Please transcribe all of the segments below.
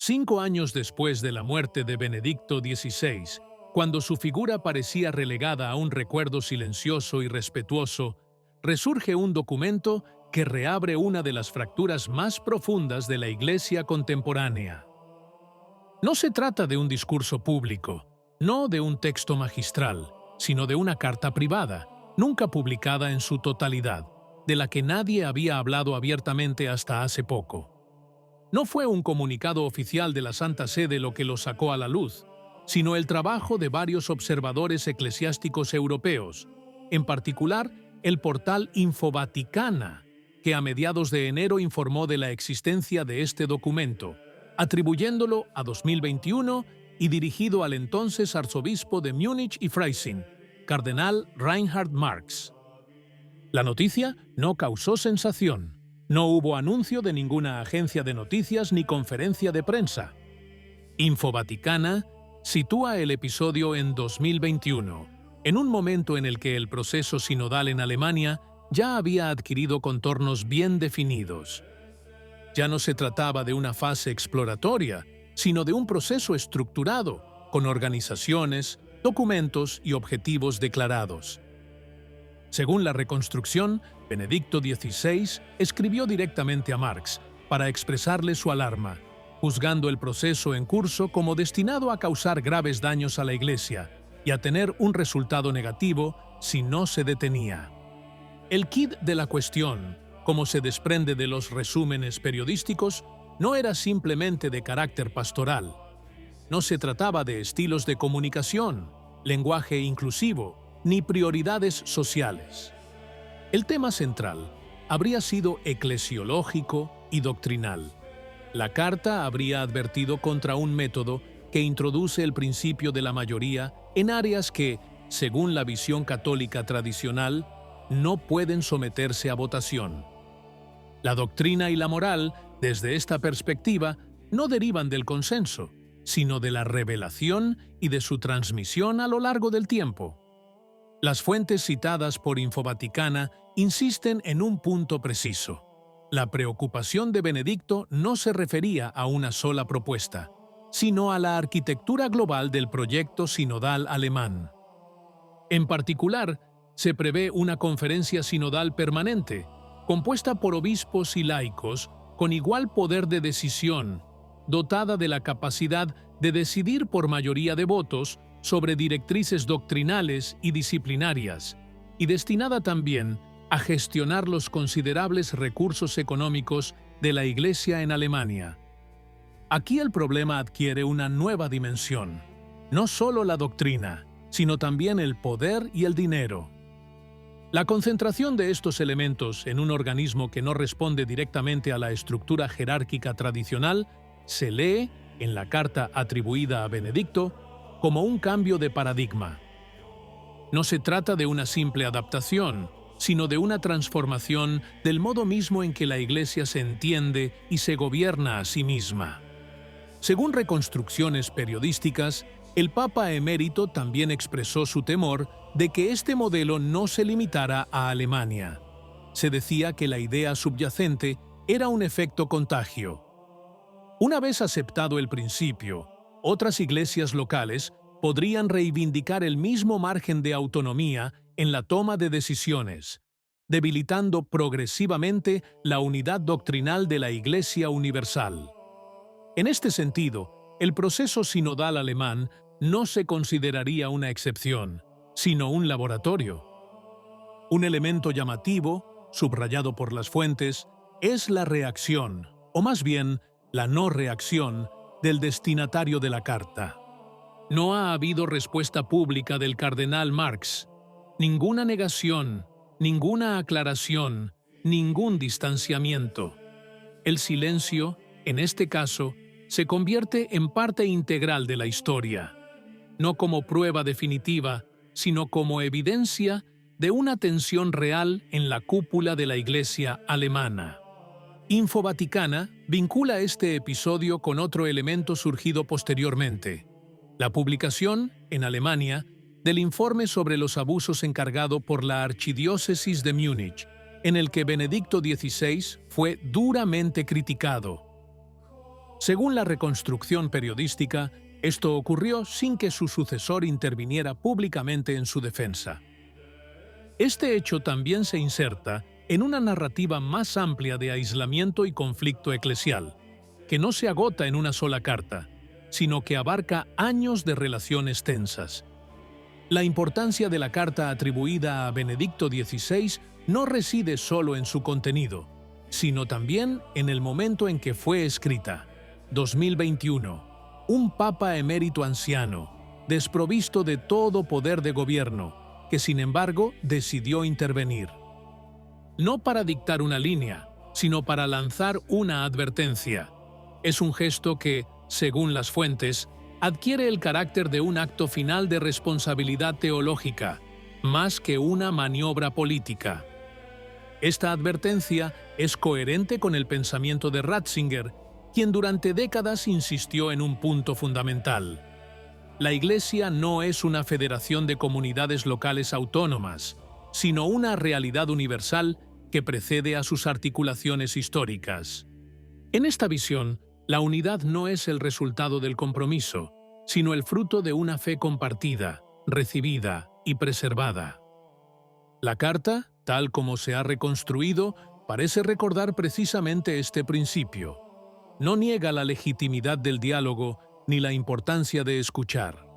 5 años después de la muerte de Benedicto XVI, cuando su figura parecía relegada a un recuerdo silencioso y respetuoso, resurge un documento que reabre una de las fracturas más profundas de la Iglesia contemporánea. No se trata de un discurso público, no de un texto magistral, sino de una carta privada, nunca publicada en su totalidad, de la que nadie había hablado abiertamente hasta hace poco. No fue un comunicado oficial de la Santa Sede lo que lo sacó a la luz, sino el trabajo de varios observadores eclesiásticos europeos, en particular el portal Infovaticana, que a mediados de enero informó de la existencia de este documento, atribuyéndolo a 2021 y dirigido al entonces arzobispo de Múnich y Freising, cardenal Reinhard Marx. La noticia no causó sensación. No hubo anuncio de ninguna agencia de noticias ni conferencia de prensa. Infovaticana sitúa el episodio en 2021, en un momento en el que el proceso sinodal en Alemania ya había adquirido contornos bien definidos. Ya no se trataba de una fase exploratoria, sino de un proceso estructurado, con organizaciones, documentos y objetivos declarados. Según la reconstrucción, Benedicto XVI escribió directamente a Marx para expresarle su alarma, juzgando el proceso en curso como destinado a causar graves daños a la Iglesia y a tener un resultado negativo si no se detenía. El quid de la cuestión, como se desprende de los resúmenes periodísticos, no era simplemente de carácter pastoral. No se trataba de estilos de comunicación, lenguaje inclusivo, ni prioridades sociales. El tema central habría sido eclesiológico y doctrinal. La carta habría advertido contra un método que introduce el principio de la mayoría en áreas que, según la visión católica tradicional, no pueden someterse a votación. La doctrina y la moral, desde esta perspectiva, no derivan del consenso, sino de la revelación y de su transmisión a lo largo del tiempo. Las fuentes citadas por Infovaticana insisten en un punto preciso. La preocupación de Benedicto no se refería a una sola propuesta, sino a la arquitectura global del proyecto sinodal alemán. En particular, se prevé una conferencia sinodal permanente, compuesta por obispos y laicos con igual poder de decisión, dotada de la capacidad de decidir por mayoría de votos sobre directrices doctrinales y disciplinarias, y destinada también a gestionar los considerables recursos económicos de la Iglesia en Alemania. Aquí el problema adquiere una nueva dimensión, no solo la doctrina, sino también el poder y el dinero. La concentración de estos elementos en un organismo que no responde directamente a la estructura jerárquica tradicional se lee, en la carta atribuida a Benedicto, como un cambio de paradigma. No se trata de una simple adaptación, sino de una transformación del modo mismo en que la Iglesia se entiende y se gobierna a sí misma. Según reconstrucciones periodísticas, el Papa emérito también expresó su temor de que este modelo no se limitara a Alemania. Se decía que la idea subyacente era un efecto contagio. Una vez aceptado el principio, otras iglesias locales podrían reivindicar el mismo margen de autonomía en la toma de decisiones, debilitando progresivamente la unidad doctrinal de la Iglesia universal. En este sentido, el proceso sinodal alemán no se consideraría una excepción, sino un laboratorio. Un elemento llamativo, subrayado por las fuentes, es la reacción, o más bien, la no reacción, del destinatario de la carta. No ha habido respuesta pública del cardenal Marx, ninguna negación, ninguna aclaración, ningún distanciamiento. El silencio, en este caso, se convierte en parte integral de la historia, no como prueba definitiva, sino como evidencia de una tensión real en la cúpula de la Iglesia alemana. Infovaticana vincula este episodio con otro elemento surgido posteriormente: la publicación, en Alemania, del informe sobre los abusos encargado por la Archidiócesis de Múnich, en el que Benedicto XVI fue duramente criticado. Según la reconstrucción periodística, esto ocurrió sin que su sucesor interviniera públicamente en su defensa. Este hecho también se inserta en una narrativa más amplia de aislamiento y conflicto eclesial, que no se agota en una sola carta, sino que abarca años de relaciones tensas. La importancia de la carta atribuida a Benedicto XVI no reside solo en su contenido, sino también en el momento en que fue escrita. 2021. Un papa emérito anciano, desprovisto de todo poder de gobierno, que sin embargo decidió intervenir. No para dictar una línea, sino para lanzar una advertencia. Es un gesto que, según las fuentes, adquiere el carácter de un acto final de responsabilidad teológica, más que una maniobra política. Esta advertencia es coherente con el pensamiento de Ratzinger, quien durante décadas insistió en un punto fundamental. La Iglesia no es una federación de comunidades locales autónomas, sino una realidad universal que precede a sus articulaciones históricas. En esta visión, la unidad no es el resultado del compromiso, sino el fruto de una fe compartida, recibida y preservada. La carta, tal como se ha reconstruido, parece recordar precisamente este principio. No niega la legitimidad del diálogo ni la importancia de escuchar.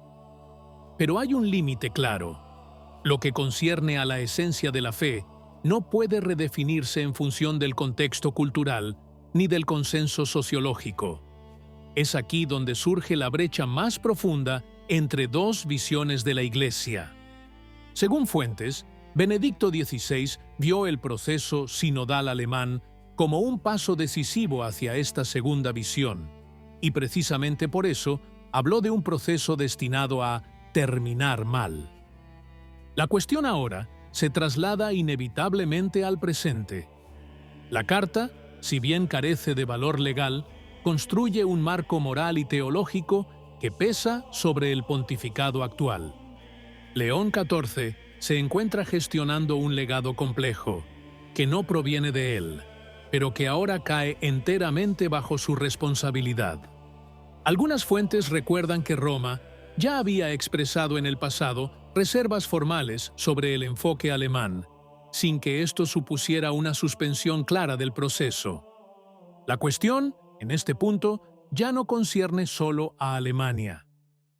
Pero hay un límite claro. Lo que concierne a la esencia de la fe no puede redefinirse en función del contexto cultural ni del consenso sociológico. Es aquí donde surge la brecha más profunda entre dos visiones de la Iglesia. Según fuentes, Benedicto XVI vio el proceso sinodal alemán como un paso decisivo hacia esta segunda visión, y precisamente por eso habló de un proceso destinado a terminar mal. La cuestión ahora se traslada inevitablemente al presente. La carta, si bien carece de valor legal, construye un marco moral y teológico que pesa sobre el pontificado actual. León XIV se encuentra gestionando un legado complejo, que no proviene de él, pero que ahora cae enteramente bajo su responsabilidad. Algunas fuentes recuerdan que Roma ya había expresado en el pasado reservas formales sobre el enfoque alemán, sin que esto supusiera una suspensión clara del proceso. La cuestión, en este punto, ya no concierne solo a Alemania.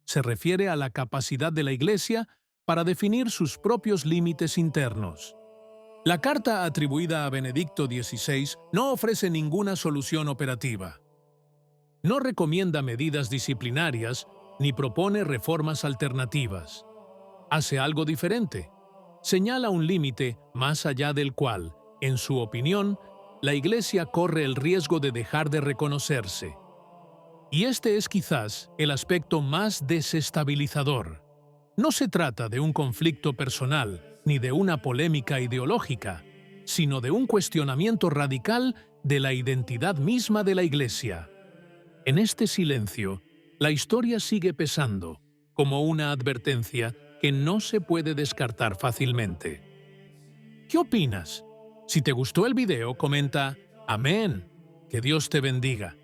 Se refiere a la capacidad de la Iglesia para definir sus propios límites internos. La carta atribuida a Benedicto XVI no ofrece ninguna solución operativa. No recomienda medidas disciplinarias ni propone reformas alternativas. Hace algo diferente. Señala un límite más allá del cual, en su opinión, la Iglesia corre el riesgo de dejar de reconocerse. Y este es quizás el aspecto más desestabilizador. No se trata de un conflicto personal ni de una polémica ideológica, sino de un cuestionamiento radical de la identidad misma de la Iglesia. En este silencio, la historia sigue pesando, como una advertencia que no se puede descartar fácilmente. ¿Qué opinas? Si te gustó el video, comenta «Amén». Que Dios te bendiga.